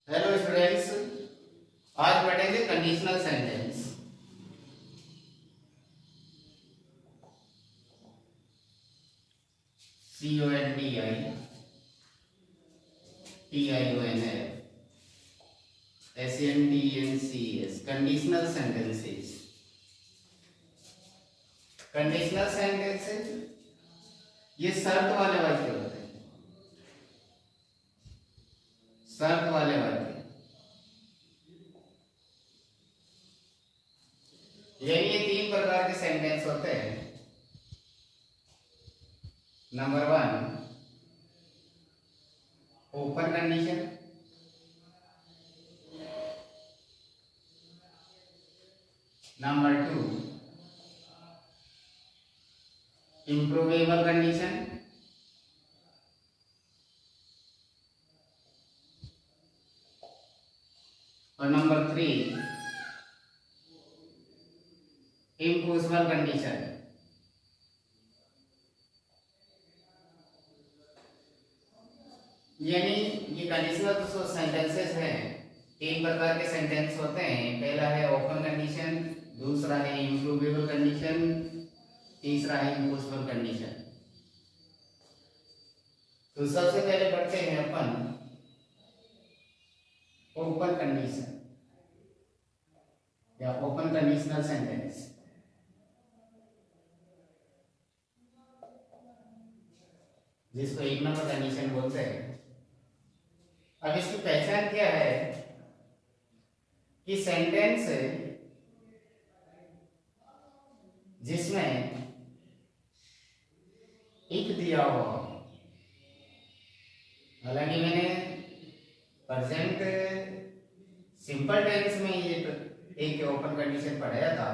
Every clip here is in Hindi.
हेलो स्टूडेंट्स, आज पढ़ेंगे conditional sentence. CONDITIONTIONS conditional sentences. Conditional sentences ये शर्त वाले वाक्य होते हैं। शर्त वाले वाक्य यानी ये तीन प्रकार के सेंटेंस होते हैं। Number 1 open condition, number 2 improvable condition, और नंबर 3 इम्पॉसिबल कंडीशन। यानी ये कंडीशनल जो सेंटेंसेस हैं, तीन प्रकार के सेंटेंस होते हैं। पहला है ओपन कंडीशन, दूसरा है इम्प्रूवेबल कंडीशन, तीसरा है इम्पॉसिबल कंडीशन। तो सबसे पहले पढ़ते हैं अपन ओपन कंडीशन या ओपन कंडीशनल सेंटेंस। जिसको एक नंबर कंडीशन बोलते हैं। अब इसकी पहचान क्या है कि सेंटेंस जिसमें एक दिया हो, हालांकि मैंने प्रेजेंट सिंपल टेंस में ये एक ओपन कंडीशन पढ़ाया था,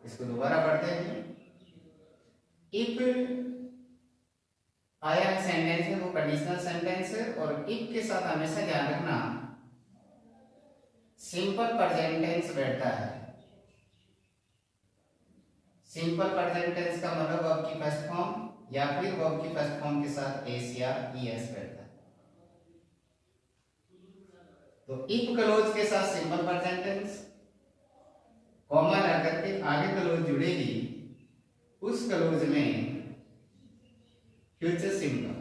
इसको दोबारा पढ़ते हैं। इफ आया है सेंटेंस है वो कंडीशनल सेंटेंस है, और इफ के साथ हमेशा ध्यान रखना सिंपल प्रेजेंट टेंस बैठता है। सिंपल प्रेजेंट टेंस का मतलब वर्ब की फर्स्ट फॉर्म या फिर वर्ब की फर्स्ट फॉर्म के साथ एस या ईएस बैठता है। तो इफ क्लोज के साथ सिंपल प्रेजेंट टेंस, कॉमा लगा के आगे क्लोज जुड़ेगी, उस क्लोज में फ्यूचर सिंपल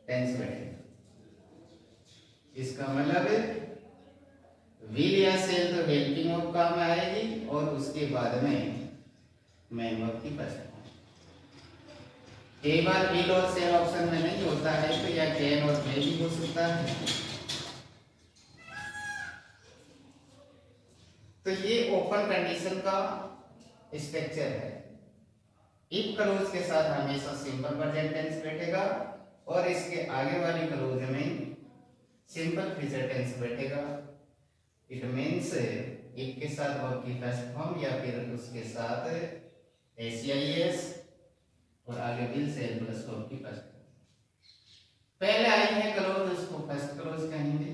टेंस बैठेगा। इसका मतलब विल या सेल तो हेल्पिंग ऑफ काम में आएगी, और उसके बाद में मैं वर्ब की फर्स्ट फॉर्म। कई बार विल और सेल ऑप्शन में नहीं होता है, तो या कैन और मे भी हो सकता है। तो ये ओपन कंडीशन का स्ट्रक्चर है। इफ क्लोज के साथ हमेशा सिंपल प्रेजेंट टेंस बैठेगा, और इसके आगे वाली क्लोज में सिंपल फ्यूचर टेंस बैठेगा। इट मीन्स इफ के साथ वर्ब की फर्स्ट फॉर्म या फिर उसके साथ एस और आगे विल सेल प्लस वर्ब की फर्स्ट फॉर्म। पहले आई है क्लोज, उसको फर्स्ट क्लोज कहेंगे,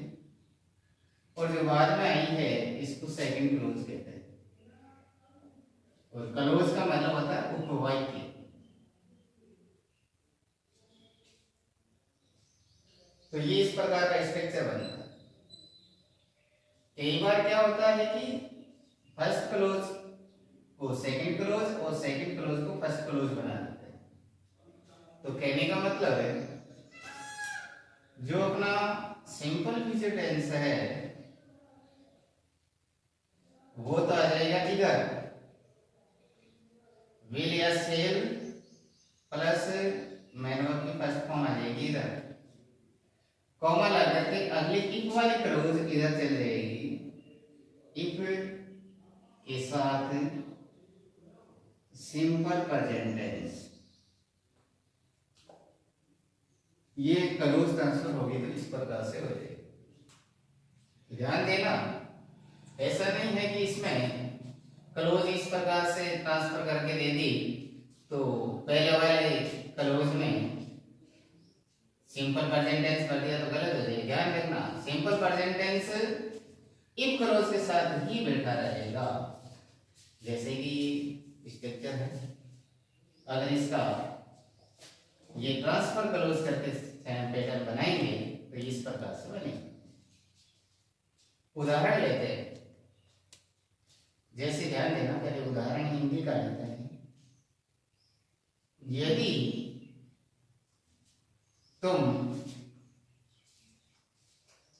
और जो बाद में आई है इसको सेकंड क्लोज कहते हैं। और क्लोज का मतलब होता है उपवाक्य। तो ये इस प्रकार का स्ट्रक्चर बनता है। कई बार क्या होता है कि फर्स्ट क्लोज को सेकंड क्लोज और सेकंड क्लोज को फर्स्ट क्लोज बना देते हैं। तो कहने का मतलब है जो अपना सिंपल फ्यूचर टेंस है वो तो आ जाएगा इधर, विल या सेल प्लस मैन वर्ब की फर्स्ट फॉर्म आ जाएगी इधर, कॉमा लगा के अगली इफ वाली क्लोज इधर चल जाएगी। इफ के साथ सिंपल प्रेजेंट टेंस, ये क्लोज ट्रांसफर होगी तो इस प्रकार से हो जाएगी। ध्यान देना, ऐसा नहीं है कि इसमें क्लोज इस प्रकार से ट्रांसफर करके दे दी तो पहले वाले क्लोज में सिंपल प्रेजेंट टेंस कर दिया तो गलत हो जाएगा। ध्यान रखना, simple present tense if clause के साथ ही बैठा रहेगा। जैसे कि स्ट्रक्चर है, अगर इसका ये ट्रांसफर क्लोज करके पैटर्न बनाएंगे तो इस प्रकार से बनेगी। उदाहरण लेते हैं, जैसे ध्यान देना, पहले उदाहरण हिंदी का लेते हैं। यदि तुम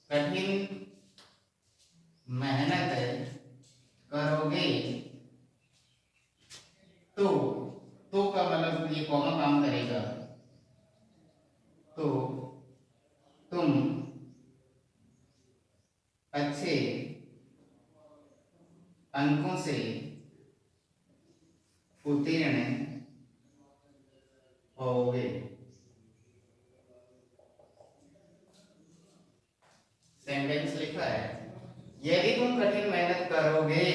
कठिन मेहनत करोगे तो का मतलब ये कॉमा काम करेगा, तो तुम अच्छे अंकों से उत्तीर्ण होगे। सेंटेंस लिखा है, यदि तुम कठिन मेहनत करोगे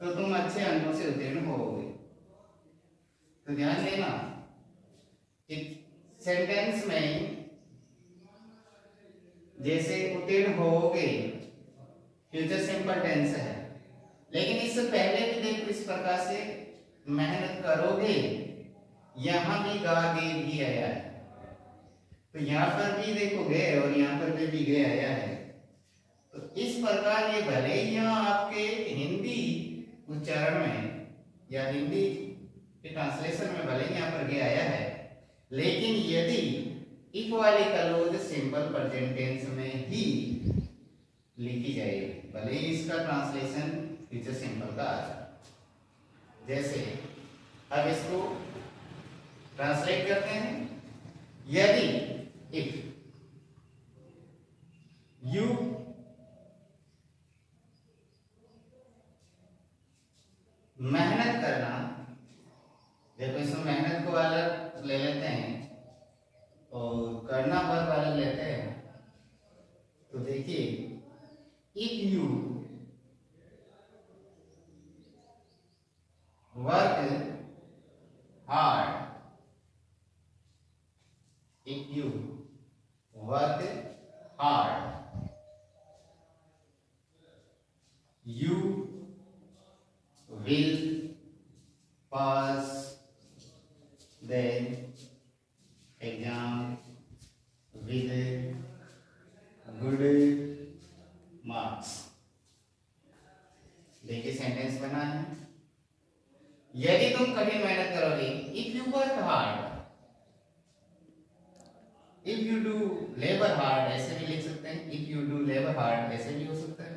तो तुम अच्छे अंकों से उत्तीर्ण होगे। तो ध्यान देना, सेंटेंस में जैसे उत्तीर्ण होगे फ्यूचर सिंपल टेंस है, लेकिन इससे पहले भी देखो इस प्रकार से मेहनत करोगे, यहां भी गा गे भी आया है, तो यहां पर भी देखोगे और यहां पर भी गे आया है। तो इस प्रकार ये भले ही यहाँ आपके हिंदी उच्चारण में या हिंदी के ट्रांसलेशन में भले ही यहाँ पर गे आया है, लेकिन यदि इफ वाली क्लोज सिंपल प्रेजेंट टेंस में ही लिखी जाएगी, भले ही इसका ट्रांसलेशन फ्यूचर सिंपल का आ जाए। जैसे अब इसको ट्रांसलेट करते हैं, यदि इफ यू मेहनत करना, देखो इसमें मेहनत को अलग ले लेते हैं और करना वर्ब अलग लेते हैं। तो देखिए, if you work hard, if you work hard, you will pass the exam with good marks। देखिए सेंटेंस बना है, यदि तुम कठिन मेहनत करोगे, if you work hard, if you do labour hard ऐसे भी लिख सकते हैं, if you do labour hard ऐसे भी हो सकता है।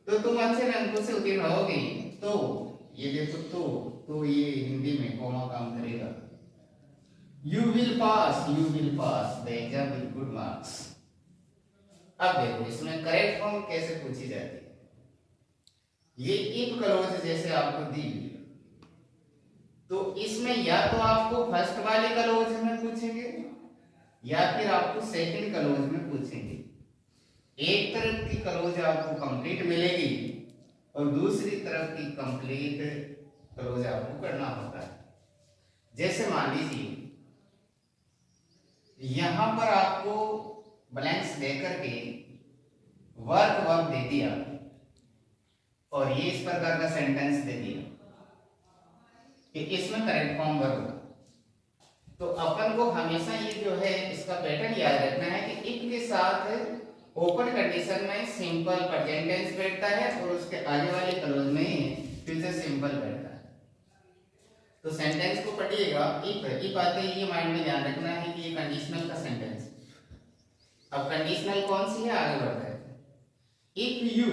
तो तुम अच्छे अंकों से उत्तीर्ण होगे, तो ये देखो तो ये हिंदी में कॉमा काम करेगा। You will pass the exam with good marks. अब देखो इसमें करेक्ट फॉर्म कैसे पूछी जाती है। ये इफ क्लोज जैसे आपको दी, तो इसमें या तो आपको फर्स्ट वाले क्लोज में पूछेंगे या फिर आपको सेकंड क्लोज में पूछेंगे। एक तरफ की क्लोज आपको कंप्लीट मिलेगी और दूसरी तरफ की कंप्लीट क्लोज आपको करना होता है। जैसे मान लीजिए यहां पर आपको ब्लैंक्स देकर के वर्क दे दिया और ये इस प्रकार का सेंटेंस दे दिया कि इसमें करेक्ट फॉर्म वर्ब। तो अपन को हमेशा ये जो है इसका पैटर्न याद रखना है कि इफ के साथ ओपन कंडीशन में सिंपल प्रेजेंट टेंस बैठता है और उसके आगे वाले क्लोज में फ्यूचर सिंपल बैठता है। तो सेंटेंस को पढ़िएगा, इफ आते ही ये माइंड में ध्यान रखना है कि ये कंडीशनल का सेंटेंस। अब कंडीशनल कौन सी है, आगे बढ़ते हैं। इफ यू,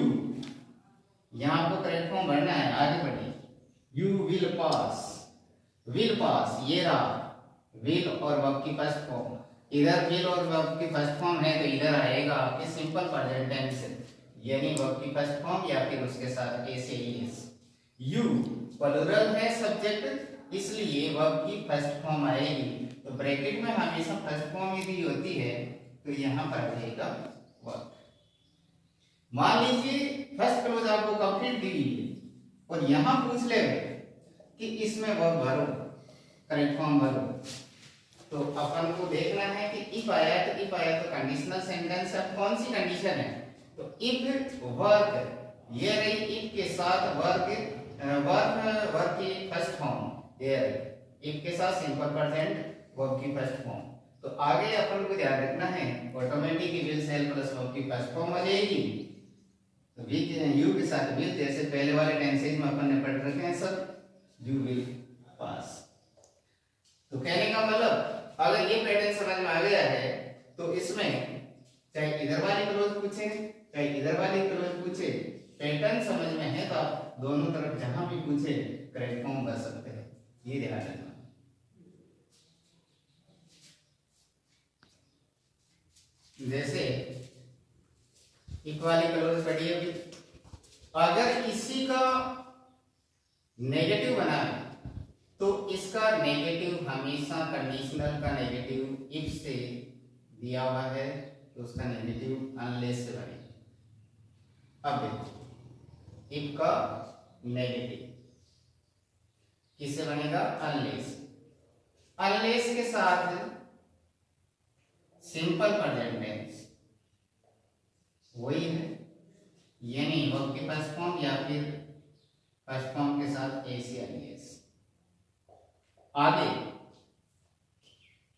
यहां आपको करेक्ट फॉर्म भरना है, आगे बढ़िए। यू विल पास ये रहा विल और वर्ब की फर्स्ट फॉर्म। इधर विल और वर्ब की फर्स्ट फॉर्म है तो इधर आएगा आपके सिंपल प्रेजेंट टेंस, यानी वर्ब की फर्स्ट फॉर्म या फिर उसके साथ S A S. You plural है सब्जेक्ट, इसलिए वर्ब की फर्स्ट फॉर्म आएगी। तो ब्रैकेट में हमेशा फर्स्ट फॉर्म यदि होती है तो यहाँ पर आएगा वर्ब। मान लीजिए फर्स्ट क्लोज आपको कंप्लीट दी और यहाँ पूछ ले कि इसमें वर्ब भरो, करेक्ट फॉर्म भरो, तो अपन को देखना है कि इफ आया तो कंडीशनल सेंटेंस है, कौन सी कंडीशन है। तो इफ वर्क, ये रही इफ के साथ वर्क की फर्स्ट फॉर्म, ये रही इफ के साथ सिंपल प्रेजेंट वर्ब की फर्स्ट फॉर्म। तो आगे अपन को ध्यान रखना है, automatic will shall plus verb की फर्स्ट फॉर्म आ जाएगी। तो वी यू के साथ विल, जैसे पहले वाले टेंसेज में अपन ने पढ़ रखे हैं सब, यू विल पास। तो कहने का मतलब अगर ये पैटर्न समझ में आ गया है तो इसमें चाहे इधर वाली क्लोज पूछे चाहे इधर वाली क्लोज पूछे, पैटर्न समझ में है तो आप दोनों तरफ जहां भी पूछे करेक्ट फॉर्म कर सकते हैं, ये ध्यान रखना। जैसे एक वाली क्लोज पढ़ी है, अगर इसी का नेगेटिव बना है तो इसका नेगेटिव हमेशा कंडीशनल का नेगेटिव इफ से दिया हुआ है तो उसका नेगेटिव अनलेस से बनेगा। अब देखो इफ का नेगेटिव किससे बनेगा? अनलेस। अनलेस के साथ सिंपल प्रेजेंट टेंस वही है, यानी वर्ब के फर्स्ट फॉर्म या फिर फर्स्ट फॉर्म के साथ एस या एस। आगे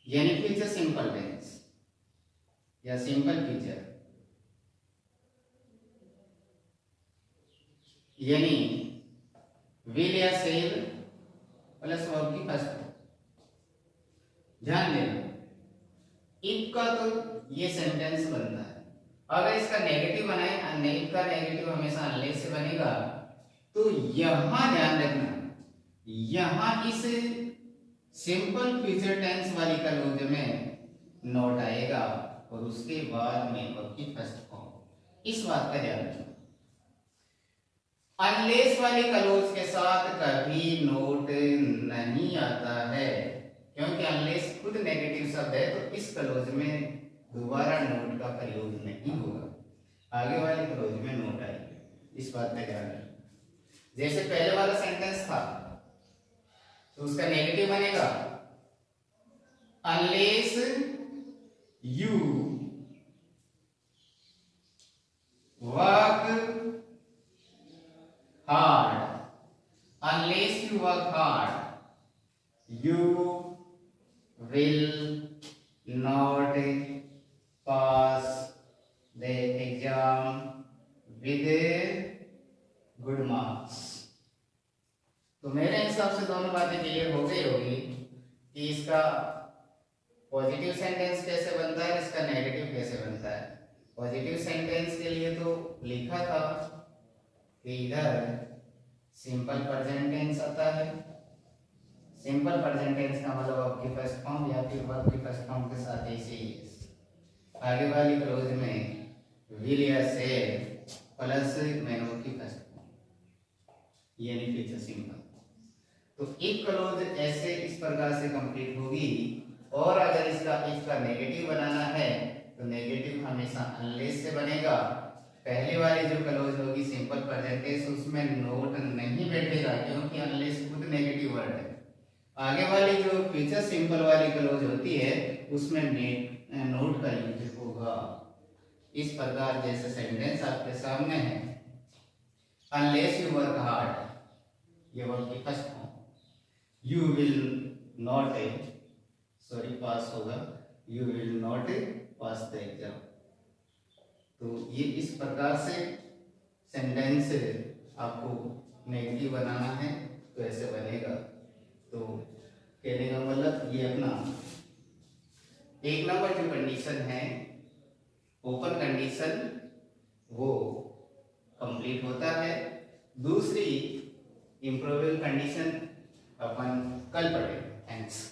यानी फ्यूचर सिंपल टेंस या सिंपल फ्यूचर, यानी विल या सेल प्लस वर्ब की फर्स्ट फॉर्म। ध्यान देना इफ का तो ये सेंटेंस बनता है, अगर इसका नेगेटिव बनाए, इफ का नेगेटिव हमेशा अनलेस से बनेगा, तो यहां ध्यान रखना, यहां इस सिंपल फ्यूचर टेंस वाली क्लोज में नोट आएगा और उसके बाद में वर्ब की फर्स्ट फॉर्म। इस बात का ध्यान रखना, अनलेस वाली क्लोज के साथ कभी नोट नहीं आता है, क्योंकि अनलेस खुद नेगेटिव शब्द है तो इस क्लोज में दोबारा नोट का प्रयोग नहीं होगा, आगे वाली क्लोज में नोट आएगी। इस बात का ध्यान रखना। जैसे पहले वाला सेंटेंस था तो उसका नेगेटिव बनेगा unless you work hard, unless you work hard you will not pass the exam with good marks। तो मेरे हिसाब से दोनों बातें क्लियर हो गई होगी कि इसका पॉजिटिव सेंटेंस कैसे बनता है, इसका नेगेटिव कैसे बनता है। पॉजिटिव सेंटेंस के लिए तो लिखा था कि इधर सिंपल प्रेजेंट टेंस आता है, सिंपल प्रेजेंट टेंस का मतलब वर्ब की फर्स्ट फॉर्म या फिर वर्ब की फर्स्ट फॉर्म के साथ ऐसे ही आगे वाली क्लोज में विल या सेल प्लस मेन वर्ब की फर्स्ट फॉर्म, यानी फ्यूचर सिंपल। तो एक क्लोज ऐसे इस प्रकार से कंप्लीट होगी। और अगर इसका नेगेटिव बनाना है तो नेगेटिव हमेशा अनलेस से बनेगा। पहली वाली जो क्लोज होगी सिंपल प्रेजेंट टेंस, उसमें नोट नहीं बैठेगा क्योंकि अनलेस खुद नेगेटिव वर्ड है। आगे वाली जो फ्यूचर सिंपल वाली क्लोज होती है उसमें नोट का यूज होगा। इस प्रकार जैसे सेंटेंस आपके सामने है, अनलेस यू वर्क हार्ड, ये वर्ब की first form, you will not pass होगा, you will not pass the exam. तो ये इस प्रकार से सेंटेंस आपको नेगेटिव बनाना है तो ऐसे बनेगा। तो कहने का मतलब ये अपना एक नंबर जो कंडीशन है ओपन कंडीशन वो कंप्लीट होता है। दूसरी इंप्रोवेबल कंडीशन अपन कल पढ़ेंगे। थैंक्स।